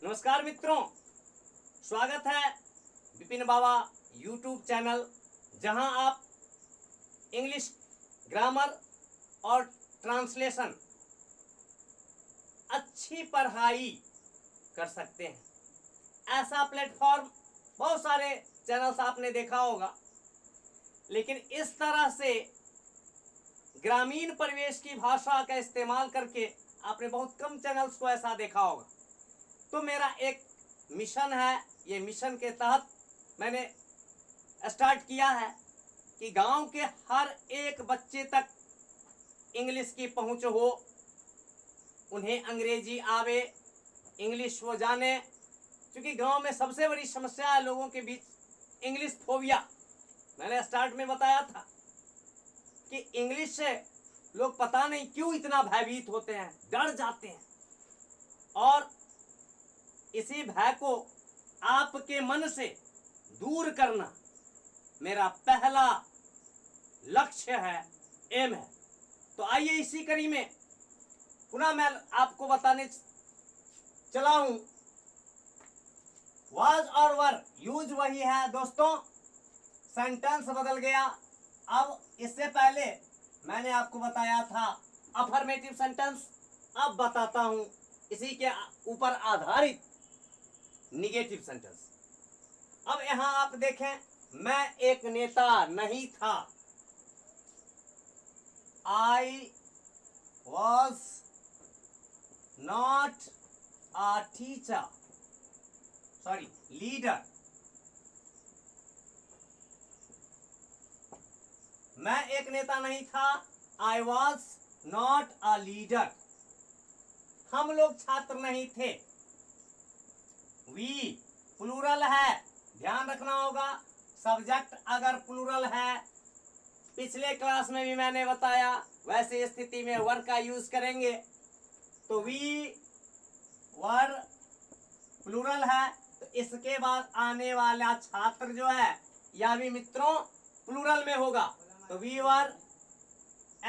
नमस्कार मित्रों, स्वागत है विपिन बाबा यूट्यूब चैनल, जहां आप इंग्लिश ग्रामर और ट्रांसलेशन अच्छी पढ़ाई कर सकते हैं। ऐसा प्लेटफॉर्म बहुत सारे चैनल्स आपने देखा होगा, लेकिन इस तरह से ग्रामीण परिवेश की भाषा का इस्तेमाल करके आपने बहुत कम चैनल्स को ऐसा देखा होगा। तो मेरा एक मिशन है, ये मिशन के तहत मैंने स्टार्ट किया है कि गांव के हर एक बच्चे तक इंग्लिश की पहुंच हो, उन्हें अंग्रेजी आवे, इंग्लिश वो जाने। क्योंकि गांव में सबसे बड़ी समस्या है लोगों के बीच इंग्लिश फोबिया। मैंने स्टार्ट में बताया था कि इंग्लिश से लोग पता नहीं क्यों इतना भयभीत होते हैं, डर जाते हैं, और इसी भय को आपके मन से दूर करना मेरा पहला लक्ष्य है, एम है। तो आइए इसी कड़ी में पुनः मैं आपको बताने चला हूं। वाज और वर यूज वही है दोस्तों, सेंटेंस बदल गया। अब इससे पहले मैंने आपको बताया था अफर्मेटिव सेंटेंस, अब बताता हूं इसी के ऊपर आधारित निगेटिव सेंटेंस। अब यहां आप देखें, मैं एक नेता नहीं था। I was not a teacher, sorry leader. मैं एक नेता नहीं था, I was not a leader. हम लोग छात्र नहीं थे। वी प्लूरल है, ध्यान रखना होगा। सब्जेक्ट अगर प्लूरल है, पिछले क्लास में भी मैंने बताया, वैसे स्थिति में वर का यूज करेंगे। तो वी वर प्लूरल है, तो इसके बाद आने वाला छात्र जो है यह भी मित्रों प्लूरल में होगा। तो we were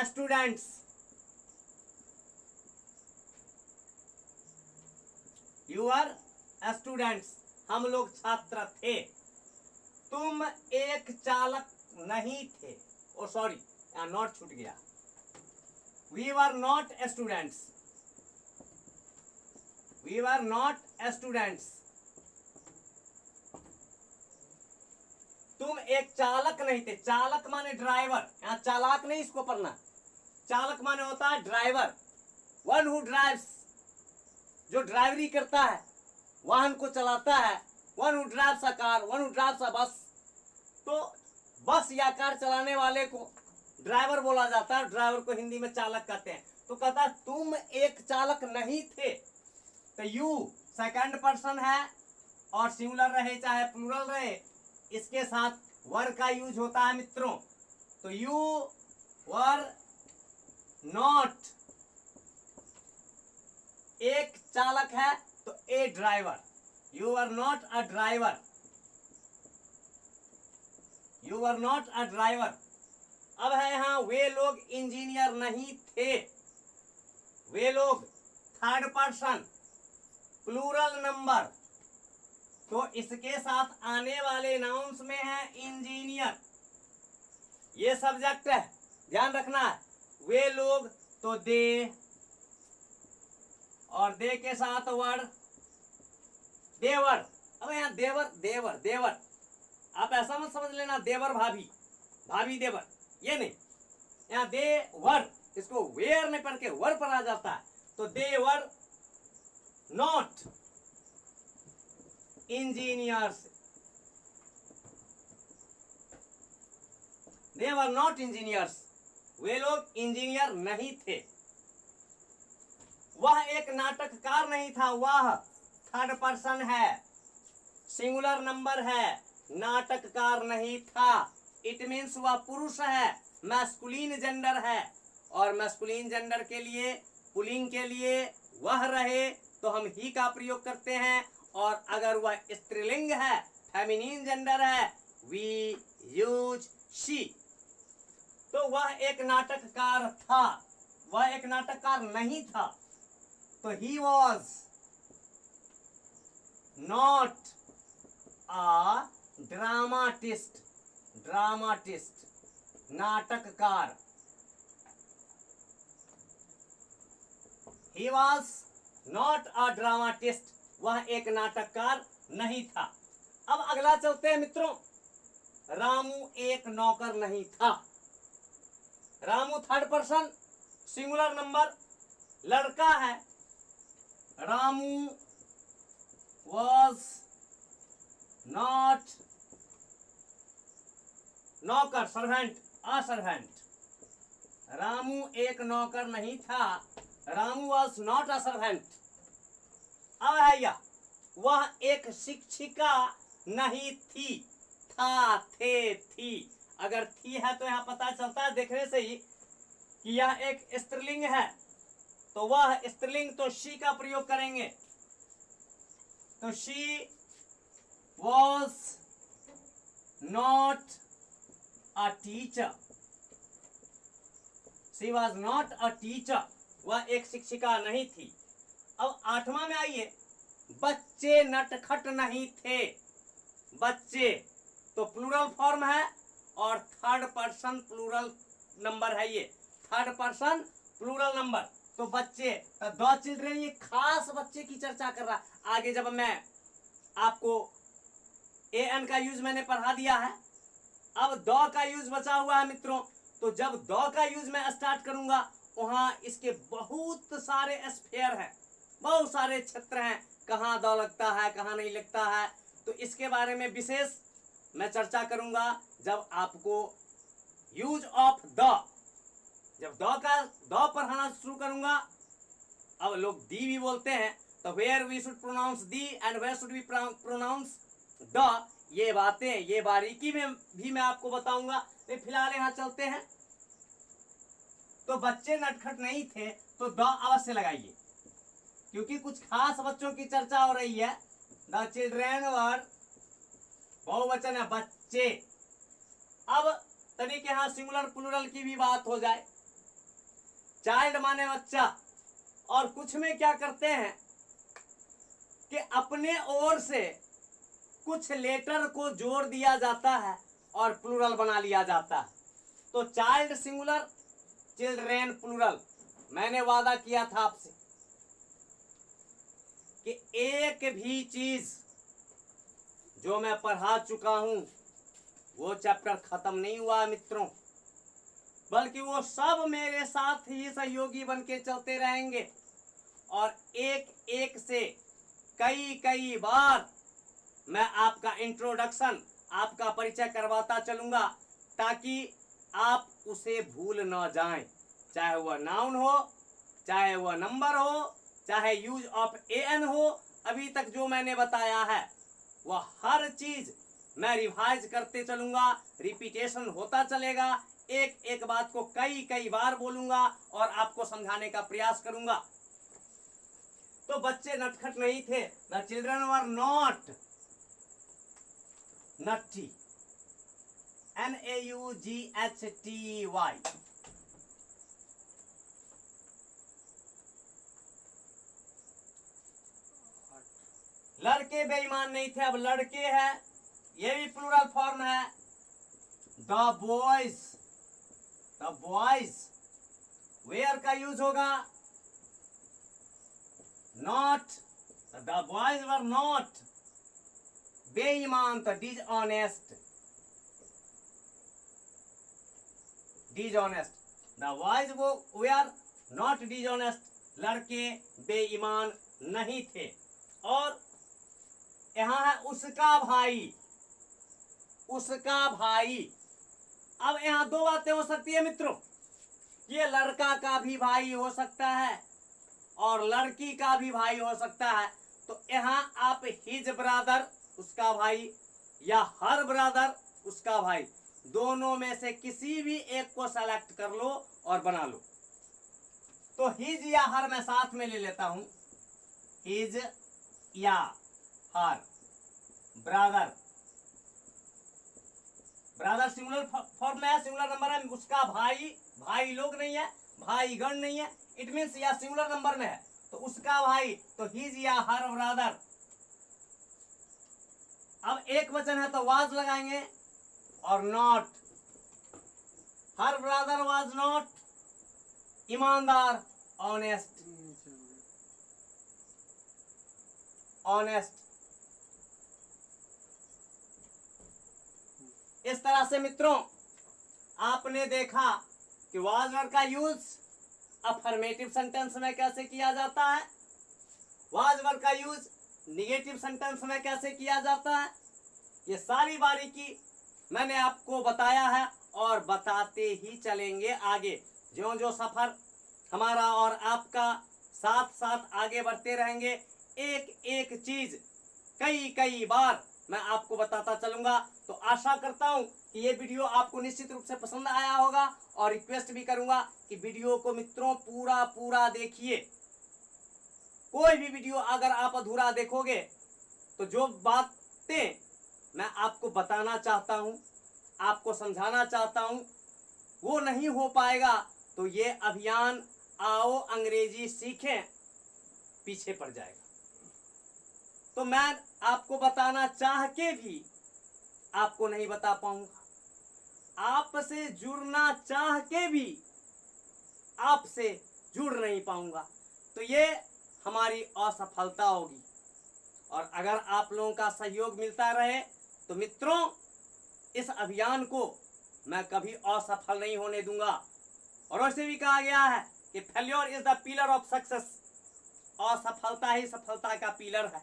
students, you are students, हम लोग छात्र थे। तुम एक चालक नहीं थे, ओ सॉरी यहां नॉट छूट गया। We were not students, we were not students. तुम एक चालक नहीं थे। चालक माने ड्राइवर, यहां चालाक नहीं इसको पढ़ना। चालक माने होता है ड्राइवर, वन हु ड्राइव्स, जो ड्राइवरी करता है, वाहन को चलाता है। One who drives a car, one who drives a bus. तो बस या कार चलाने वाले को ड्राइवर बोला जाता है, ड्राइवर को हिंदी में चालक कहते हैं। तो कहता है तुम एक चालक नहीं थे। तो यू सेकंड पर्सन है, और सिंगुलर रहे चाहे प्लूरल रहे, इसके साथ वर का यूज होता है मित्रों। तो यू वर नॉट, एक चालक है तो a driver, you are not a driver, you are not a driver. अब है यहां वे लोग इंजीनियर नहीं थे। वे लोग थर्ड पर्सन प्लूरल नंबर, तो इसके साथ आने वाले नाउन्स में है इंजीनियर, ये सब्जेक्ट है, ध्यान रखना है। वे लोग तो दे, और दे के साथ वर्ड देवर। अब यहां देवर देवर देवर, आप ऐसा मत समझ लेना देवर भाभी, भाभी देवर, ये नहीं। यहां देवर, इसको वेयर में पढ़ के वर पढ़ा जाता है। तो they were not engineers, they were not engineers, वे लोग इंजीनियर नहीं थे। वह एक नाटककार नहीं था। वह थर्ड पर्सन है, सिंगुलर नंबर है, नाटककार नहीं था। इट मीन्स वह पुरुष है, मैस्कुलिन जेंडर है, और मैस्कुलिन जेंडर के लिए, पुल्लिंग के लिए वह रहे तो हम ही का प्रयोग करते हैं, और अगर वह स्त्रीलिंग है, फेमिनिन जेंडर है, वी यूज शी। तो वह एक नाटककार था, वह एक नाटककार नहीं था। तो he was not a dramatist, dramatist नाटककार, he was not a dramatist, वह एक नाटककार नहीं था। अब अगला चलते हैं मित्रों, रामू एक नौकर नहीं था। Ramu third person singular number, लड़का है। रामू वॉज नॉट नौकर, सर्वेंट, अ सर्वेंट। रामू एक नौकर नहीं था। Ramu was not a servant. अब है यह, वह एक शिक्षिका नहीं थी। था, थे, थी, अगर थी है तो यहां पता चलता है देखने से ही कि यह एक स्त्रीलिंग है, तो वह स्त्रीलिंग तो शी का प्रयोग करेंगे। तो she was not a teacher, she was not a teacher, वह एक शिक्षिका नहीं थी। अब आठवां में आइए, बच्चे नटखट नहीं थे। बच्चे तो प्लूरल फॉर्म है और थर्ड पर्सन प्लूरल नंबर है, ये थर्ड पर्सन प्लूरल नंबर। तो बच्चे, द चिल्ड्रेन, ये खास बच्चे की चर्चा कर रहा। आगे जब मैं आपको ए एन का यूज मैंने पढ़ा दिया है, अब द का यूज बचा हुआ है मित्रों। तो जब द का यूज मैं स्टार्ट करूंगा, वहां इसके बहुत सारे स्फेयर हैं, बहुत सारे क्षेत्र हैं, कहाँ द लगता है कहाँ नहीं लगता है। तो इसके बारे में विशेष मैं चर्चा करूंगा जब आपको यूज ऑफ द, जब द पढ़ाना शुरू करूंगा। अब लोग दी भी बोलते हैं, तो where we should pronounce the and where should we pronounce the, ये बातें, ये बारीकी में भी मैं आपको बताऊंगा। तो फिलहाल यहां चलते हैं। तो बच्चे नटखट नहीं थे, तो द अवश्य लगाइए, क्योंकि कुछ खास बच्चों की चर्चा हो रही है। द चिल्ड्रेन वर, बहुवचन है, बच्चे। अब तनिक यहां सिंगुलर प्लूरल की भी बात हो जाए। चाइल्ड माने बच्चा, और कुछ में क्या करते हैं कि अपने ओर से कुछ लेटर को जोड़ दिया जाता है और प्लूरल बना लिया जाता है। तो चाइल्ड सिंगुलर, चिल्ड्रेन प्लूरल। मैंने वादा किया था आपसे कि एक भी चीज जो मैं पढ़ा चुका हूं वो चैप्टर खत्म नहीं हुआ मित्रों, बल्कि वो सब मेरे साथ ही सहयोगी बन के चलते रहेंगे। और एक एक से कई कई बार मैं आपका इंट्रोडक्शन, आपका परिचय करवाता चलूंगा, ताकि आप उसे भूल न जाएं। चाहे वह नाउन हो, चाहे वह नंबर हो, चाहे यूज ऑफ ए एन हो, अभी तक जो मैंने बताया है वह हर चीज मैं रिवाइज करते चलूंगा, रिपीटेशन होता चलेगा। एक एक बात को कई कई बार बोलूंगा और आपको समझाने का प्रयास करूंगा। तो बच्चे नटखट नहीं थे। The children were not Nutty, NAUGHTY। लड़के बेईमान नहीं थे। अब लड़के है, ये भी प्लूरल फॉर्म है। The boys, the boys, were का यूज होगा not, the boys were not बेईमान, तो डिसऑनेस्ट, डिसऑनेस्ट। द बॉयज वो वेयर नॉट डिसऑनेस्ट, लड़के बेईमान नहीं थे। और यहां है उसका भाई, उसका भाई। अब यहां दो बातें हो सकती है मित्रों, ये लड़का का भी भाई हो सकता है और लड़की का भी भाई हो सकता है। तो यहां आप हिज ब्रदर, उसका भाई, या हर ब्रदर, उसका भाई, दोनों में से किसी भी एक को सेलेक्ट कर लो और बना लो। तो हिज या हर मैं साथ में ले लेता हूं, हिज या हर। ब्रदर, ब्रदर सिंगुलर फॉर्म में है, सिंगुलर नंबर है। उसका भाई, भाई लोग नहीं है, भाई गण नहीं है, इट मीन्स या सिंगुलर नंबर में है तो उसका भाई, तो हिज या हर ब्रदर। अब एक वचन है तो वाज लगाएंगे और not. Her brother was not ईमानदार, ऑनेस्ट, ऑनेस्ट। इस तरह से मित्रों आपने देखा कि वाज वर्ड का यूज अफर्मेटिव सेंटेंस में कैसे किया जाता है, वाज वर्ड का यूज निगेटिव सेंटेंस में कैसे किया जाता है। ये सारी बारीकी मैंने आपको बताया है और बताते ही चलेंगे आगे। ज्यों ज्यों सफर हमारा और आपका साथ साथ आगे बढ़ते रहेंगे, एक एक चीज कई कई बार मैं आपको बताता चलूंगा। तो आशा करता हूं कि ये वीडियो आपको निश्चित रूप से पसंद आया होगा और रिक्वेस्ट भी करूंगा कि वीडियो को मित्रों पूरा पूरा देखिए। कोई भी वीडियो अगर आप अधूरा देखोगे तो जो बातें मैं आपको बताना चाहता हूं, आपको समझाना चाहता हूं, वो नहीं हो पाएगा। तो ये अभियान आओ अंग्रेजी सीखें पीछे पड़ जाएगा। तो मैं आपको बताना चाह के भी आपको नहीं बता पाऊंगा, आपसे जुड़ना चाह के भी आपसे जुड़ नहीं पाऊंगा। तो ये हमारी असफलता होगी। और अगर आप लोगों का सहयोग मिलता रहे तो मित्रों इस अभियान को मैं कभी असफल नहीं होने दूंगा। और वैसे भी कहा गया है कि failure is the pillar of success, असफलता ही सफलता का पिलर है।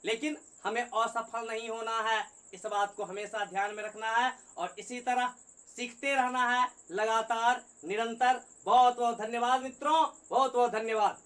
लेकिन हमें असफल नहीं होना है, इस बात को हमेशा ध्यान में रखना है और इसी तरह सीखते रहना है लगातार, निरंतर। बहुत बहुत धन्यवाद मित्रों, बहुत बहुत धन्यवाद।